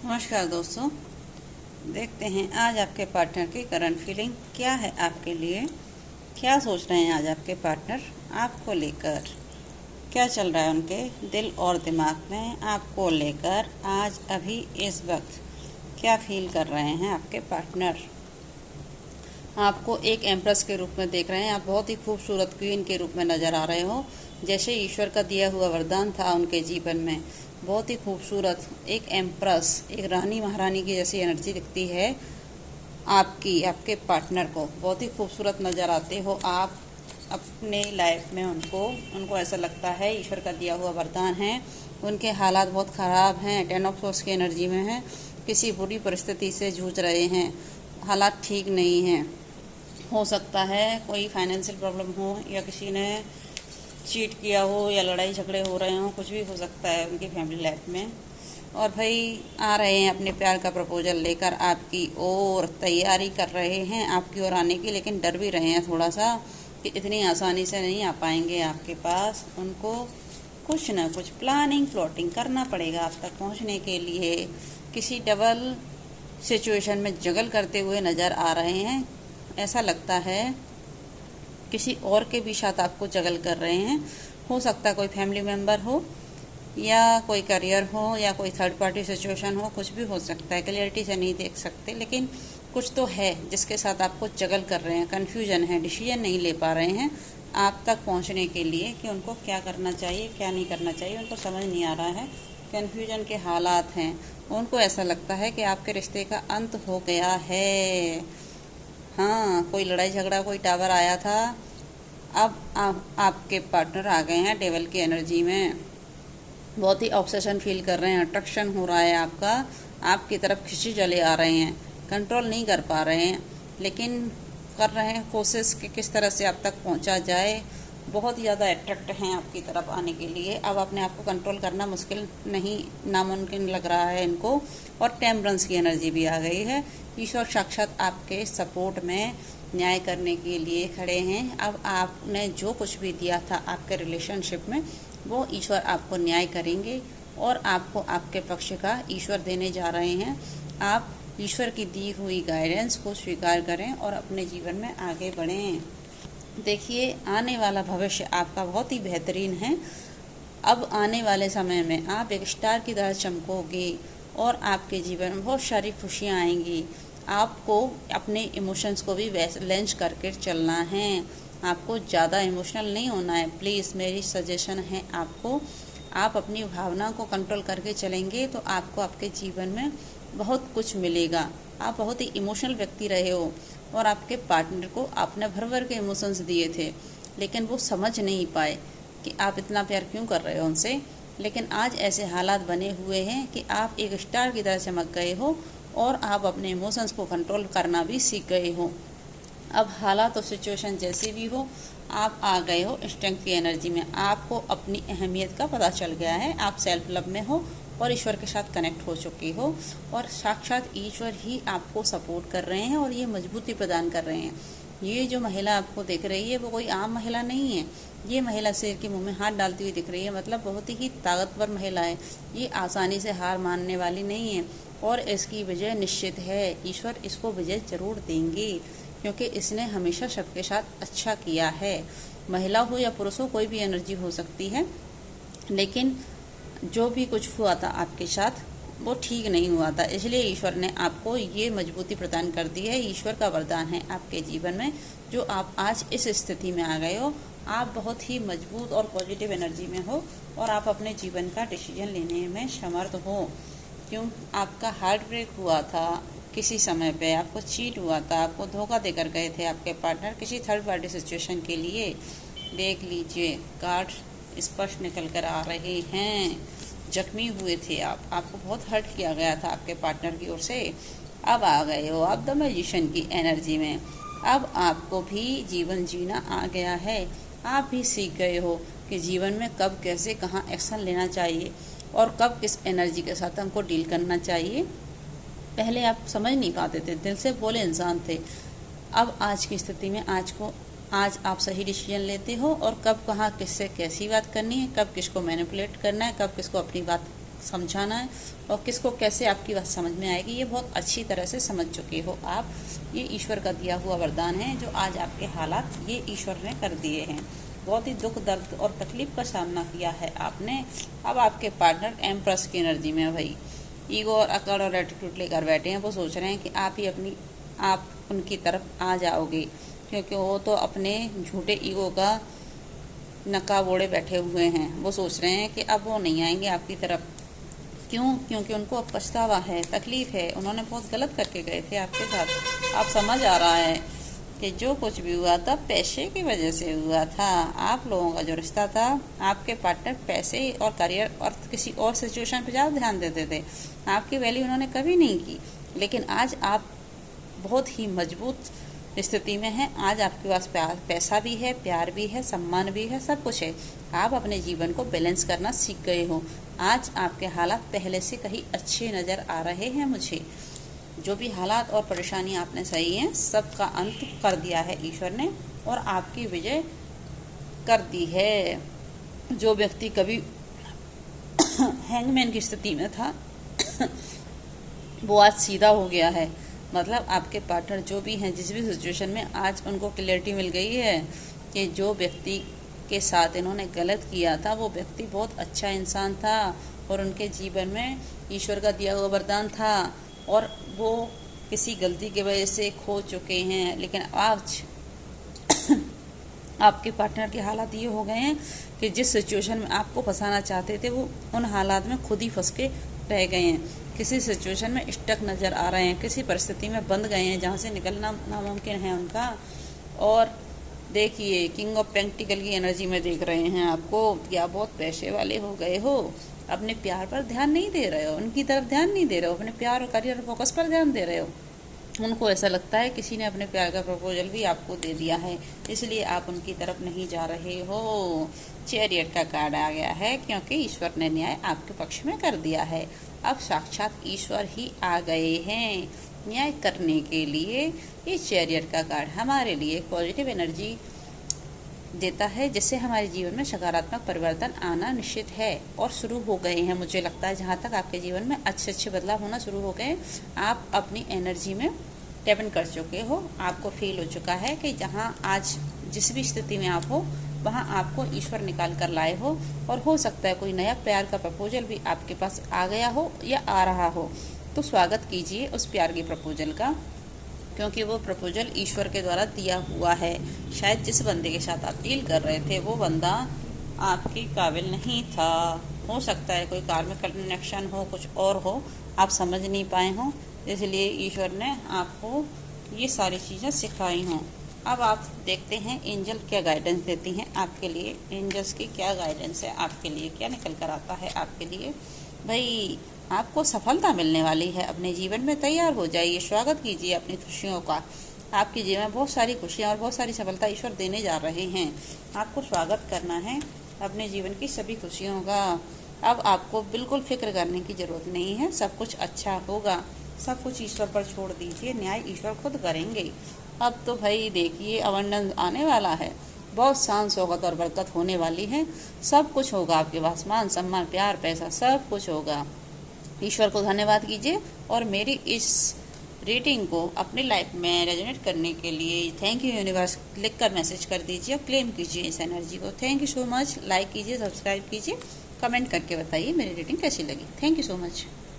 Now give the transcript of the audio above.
नमस्कार दोस्तों, देखते हैं आज आपके पार्टनर की करंट फीलिंग क्या है आपके लिए। क्या सोच रहे हैं आज आपके पार्टनर आपको लेकर, क्या चल रहा है उनके दिल और दिमाग में आपको लेकर। आज अभी इस वक्त क्या फील कर रहे हैं आपके पार्टनर। आपको एक एम्प्रेस के रूप में देख रहे हैं, आप बहुत ही खूबसूरत क्वीन के रूप में नज़र आ रहे हो, जैसे ईश्वर का दिया हुआ वरदान था उनके जीवन में। बहुत ही खूबसूरत एक एम्प्रेस, एक रानी महारानी की जैसी एनर्जी दिखती है आपके पार्टनर को। बहुत ही खूबसूरत नज़र आते हो आप अपने लाइफ में। उनको ऐसा लगता है ईश्वर का दिया हुआ वरदान है। उनके हालात बहुत ख़राब हैं, 10 ऑफ सोर्स की एनर्जी में हैं, किसी बुरी परिस्थिति से जूझ रहे हैं, हालात ठीक नहीं हैं। हो सकता है कोई फाइनेंशियल प्रॉब्लम हो, या किसी ने चीट किया हो, या लड़ाई झगड़े हो रहे हों, कुछ भी हो सकता है उनकी फैमिली लाइफ में। और भाई आ रहे हैं अपने प्यार का प्रपोजल लेकर आपकी ओर, तैयारी कर रहे हैं आपकी ओर आने की, लेकिन डर भी रहे हैं थोड़ा सा कि इतनी आसानी से नहीं आ पाएंगे आपके पास। उनको कुछ ना कुछ प्लानिंग प्लॉटिंग करना पड़ेगा आप तक पहुंचने के लिए। किसी डबल सिचुएशन में जगल करते हुए नज़र आ रहे हैं। ऐसा लगता है किसी और के भी साथ आपको जगल कर रहे हैं। हो सकता है कोई फैमिली मेम्बर हो, या कोई करियर हो, या कोई थर्ड पार्टी सिचुएशन हो, कुछ भी हो सकता है। क्लियरिटी से नहीं देख सकते, लेकिन कुछ तो है जिसके साथ आपको जगल कर रहे हैं। कन्फ्यूजन है, डिसीजन नहीं ले पा रहे हैं आप तक पहुंचने के लिए कि उनको क्या करना चाहिए क्या नहीं करना चाहिए। उनको समझ नहीं आ रहा है, कन्फ्यूजन के हालात हैं। उनको ऐसा लगता है कि आपके रिश्ते का अंत हो गया है। हाँ, कोई लड़ाई झगड़ा, कोई टावर आया था, अब आपके पार्टनर आ गए हैं डेविल की एनर्जी में। बहुत ही ऑब्सेशन फील कर रहे हैं, अट्रैक्शन हो रहा है आपका, आपकी तरफ खिंची चले आ रहे हैं। कंट्रोल नहीं कर पा रहे हैं, लेकिन कर रहे हैं कोशिश कि किस तरह से आप तक पहुंचा जाए। बहुत ज़्यादा अट्रैक्ट हैं आपकी तरफ आने के लिए। अब अपने आप को कंट्रोल करना मुश्किल नहीं, नामुमकिन लग रहा है इनको। और टेम्परेंस की एनर्जी भी आ गई है। ईश्वर साक्षात आपके सपोर्ट में न्याय करने के लिए खड़े हैं। अब आपने जो कुछ भी दिया था आपके रिलेशनशिप में, वो ईश्वर आपको न्याय करेंगे और आपको आपके पक्ष का ईश्वर देने जा रहे हैं। आप ईश्वर की दी हुई गाइडेंस को स्वीकार करें और अपने जीवन में आगे बढ़ें। देखिए, आने वाला भविष्य आपका बहुत ही बेहतरीन है। अब आने वाले समय में आप एक स्टार की तरह चमकोगे और आपके जीवन में बहुत सारी खुशियाँ आएंगी। आपको अपने इमोशंस को भी बैलेंस करके चलना है। आपको ज़्यादा इमोशनल नहीं होना है। प्लीज़ मेरी सजेशन है आपको, आप अपनी भावना को कंट्रोल करके चलेंगे तो आपको आपके जीवन में बहुत कुछ मिलेगा। आप बहुत ही इमोशनल व्यक्ति रहे हो और आपके पार्टनर को आपने भर भर के इमोशंस दिए थे, लेकिन वो समझ नहीं पाए कि आप इतना प्यार क्यों कर रहे हो उनसे। लेकिन आज ऐसे हालात बने हुए हैं कि आप एक स्टार की तरह चमक गए हो और आप अपने इमोशंस को कंट्रोल करना भी सीख गए हो। अब हालात और सिचुएशन जैसी भी हो, आप आ गए हो स्ट्रेंथ की एनर्जी में। आपको अपनी अहमियत का पता चल गया है। आप सेल्फ लव में हो और ईश्वर के साथ कनेक्ट हो चुकी हो, और साक्षात ईश्वर ही आपको सपोर्ट कर रहे हैं और ये मजबूती प्रदान कर रहे हैं। ये जो महिला आपको दिख रही है वो कोई आम महिला नहीं है। ये महिला शेर के मुंह में हाथ डालती हुई दिख रही है, मतलब बहुत ही ताकतवर महिला है। ये आसानी से हार मानने वाली नहीं है और इसकी विजय निश्चित है। ईश्वर इसको विजय जरूर देंगे, क्योंकि इसने हमेशा सबके साथ अच्छा किया है। महिला हो या पुरुष हो, कोई भी एनर्जी हो सकती है, लेकिन जो भी कुछ हुआ था आपके साथ वो ठीक नहीं हुआ था। इसलिए ईश्वर ने आपको ये मजबूती प्रदान कर दी है। ईश्वर का वरदान है आपके जीवन में, जो आप आज इस स्थिति में आ गए हो। आप बहुत ही मजबूत और पॉजिटिव एनर्जी में हो और आप अपने जीवन का डिसीजन लेने में समर्थ हो। क्यों, आपका हार्ट ब्रेक हुआ था किसी समय पे, आपको चीट हुआ था, आपको धोखा देकर गए थे आपके पार्टनर किसी थर्ड पार्टी सिचुएशन के लिए। देख लीजिए, कार्ड स्पष्ट निकल कर आ रहे हैं। जख्मी हुए थे आपको बहुत हर्ट किया गया था आपके पार्टनर की ओर से। अब आ गए हो आप द मैजिशियन की एनर्जी में। अब आपको भी जीवन जीना आ गया है। आप भी सीख गए हो कि जीवन में कब कैसे कहाँ एक्शन लेना चाहिए और कब किस एनर्जी के साथ हमको डील करना चाहिए। पहले आप समझ नहीं पाते थे, दिल से बोले इंसान थे। अब आज की स्थिति में आज आप सही डिसीजन लेते हो और कब कहाँ किससे कैसी बात करनी है, कब किसको मैनिपुलेट करना है, कब किसको अपनी बात समझाना है और किसको कैसे आपकी बात समझ में आएगी, ये बहुत अच्छी तरह से समझ चुके हो आप। ये ईश्वर का दिया हुआ वरदान है जो आज आपके हालात ये ईश्वर ने कर दिए हैं। बहुत ही दुख दर्द और तकलीफ का सामना किया है आपने। अब आपके पार्टनर एम्प्रेस की एनर्जी में भाई ईगो और अकड़ और एटीट्यूड लेकर बैठे हैं। वो सोच रहे हैं कि आप उनकी तरफ आ जाओगे, क्योंकि वो तो अपने झूठे ईगो का नकाब ओढ़े बैठे हुए हैं। वो सोच रहे हैं कि अब वो नहीं आएंगे आपकी तरफ। क्यों? क्योंकि उनको अब पछतावा है, तकलीफ है, उन्होंने बहुत गलत करके गए थे आपके साथ। आप समझ आ रहा है कि जो कुछ भी हुआ था पैसे की वजह से हुआ था। आप लोगों का जो रिश्ता था, आपके पार्टनर पैसे और करियर और किसी और सिचुएशन पर ज़्यादा ध्यान देते थे। आपकी वैल्यू उन्होंने कभी नहीं की, लेकिन आज आप बहुत ही मजबूत स्थिति में हैं। आज आपके पास पैसा भी है, प्यार भी है, सम्मान भी है, सब कुछ है। आप अपने जीवन को बैलेंस करना सीख गए हो। आज आपके हालात पहले से कहीं अच्छे नज़र आ रहे हैं मुझे। जो भी हालात और परेशानी आपने सही हैं, सबका अंत कर दिया है ईश्वर ने और आपकी विजय कर दी है। जो व्यक्ति कभी हैंगमैन की स्थिति में था वो आज सीधा हो गया है। मतलब आपके पार्टनर जो भी हैं, जिस भी सिचुएशन में, आज उनको क्लैरिटी मिल गई है कि जो व्यक्ति के साथ इन्होंने गलत किया था वो व्यक्ति बहुत अच्छा इंसान था और उनके जीवन में ईश्वर का दिया हुआ वरदान था और वो किसी गलती की वजह से खो चुके हैं। लेकिन आज आपके पार्टनर के हालात ये हो गए हैं कि जिस सिचुएशन में आपको फंसाना चाहते थे वो उन हालात में खुद ही फंस के रह गए हैं। किसी सिचुएशन में स्टक नज़र आ रहे हैं, किसी परिस्थिति में बंद गए हैं जहाँ से निकलना नामुमकिन है उनका। और देखिए किंग ऑफ पेंटिकल की एनर्जी में देख रहे हैं आपको, या बहुत पैसे वाले हो गए हो, अपने प्यार पर ध्यान नहीं दे रहे हो, उनकी तरफ ध्यान नहीं दे रहे हो, अपने प्यार और करियर फोकस पर ध्यान दे रहे हो। उनको ऐसा लगता है किसी ने अपने प्यार का प्रपोजल भी आपको दे दिया है, इसलिए आप उनकी तरफ नहीं जा रहे हो। चैरियट का कार्ड आ गया है क्योंकि ईश्वर ने न्याय आपके पक्ष में कर दिया है। अब साक्षात ईश्वर ही आ गए हैं न्याय करने के लिए। ये चैरियट का कार्ड हमारे लिए पॉजिटिव एनर्जी देता है, जिससे हमारे जीवन में सकारात्मक परिवर्तन आना निश्चित है और शुरू हो गए हैं। मुझे लगता है जहाँ तक आपके जीवन में अच्छे अच्छे बदलाव होना शुरू हो गए। आप अपनी एनर्जी में टैप इन कर चुके हो। आपको फील हो चुका है कि जहाँ आज जिस भी स्थिति में आप हो वहाँ आपको ईश्वर निकाल कर लाए हो, और हो सकता है कोई नया प्यार का प्रपोजल भी आपके पास आ गया हो या आ रहा हो। तो स्वागत कीजिए उस प्यार के प्रपोजल का, क्योंकि वो प्रपोजल ईश्वर के द्वारा दिया हुआ है। शायद जिस बंदे के साथ आप डील कर रहे थे वो बंदा आपके काबिल नहीं था। हो सकता है कोई कार्मिक कनेक्शन हो, कुछ और हो, आप समझ नहीं पाए हों, इसलिए ईश्वर ने आपको ये सारी चीज़ें सिखाई हों। अब आप देखते हैं एंजल क्या गाइडेंस देती हैं आपके लिए। एंजल्स की क्या गाइडेंस है आपके लिए, क्या निकल कर आता है आपके लिए। भाई आपको सफलता मिलने वाली है अपने जीवन में, तैयार हो जाइए, स्वागत कीजिए अपनी खुशियों का। आपके जीवन में बहुत सारी खुशियाँ और बहुत सारी सफलता ईश्वर देने जा रहे हैं। आपको स्वागत करना है अपने जीवन की सभी खुशियों का। अब आपको बिल्कुल फिक्र करने की ज़रूरत नहीं है, सब कुछ अच्छा होगा। सब कुछ ईश्वर पर छोड़ दीजिए, न्याय ईश्वर खुद करेंगे। अब तो भाई देखिए अवंडन आने वाला है, बहुत शान शौकत और बरकत होने वाली है। सब कुछ होगा आपके पास, मान सम्मान प्यार पैसा सब कुछ होगा। ईश्वर को धन्यवाद कीजिए और मेरी इस रीडिंग को अपनी लाइफ में रेजोनेट करने के लिए थैंक यू यूनिवर्स लिखकर मैसेज कर दीजिए और क्लेम कीजिए इस एनर्जी को। Thank you so much. Like कीजिए, सब्सक्राइब कीजिए, कमेंट करके बताइए मेरी रीडिंग कैसी लगी। Thank you so much.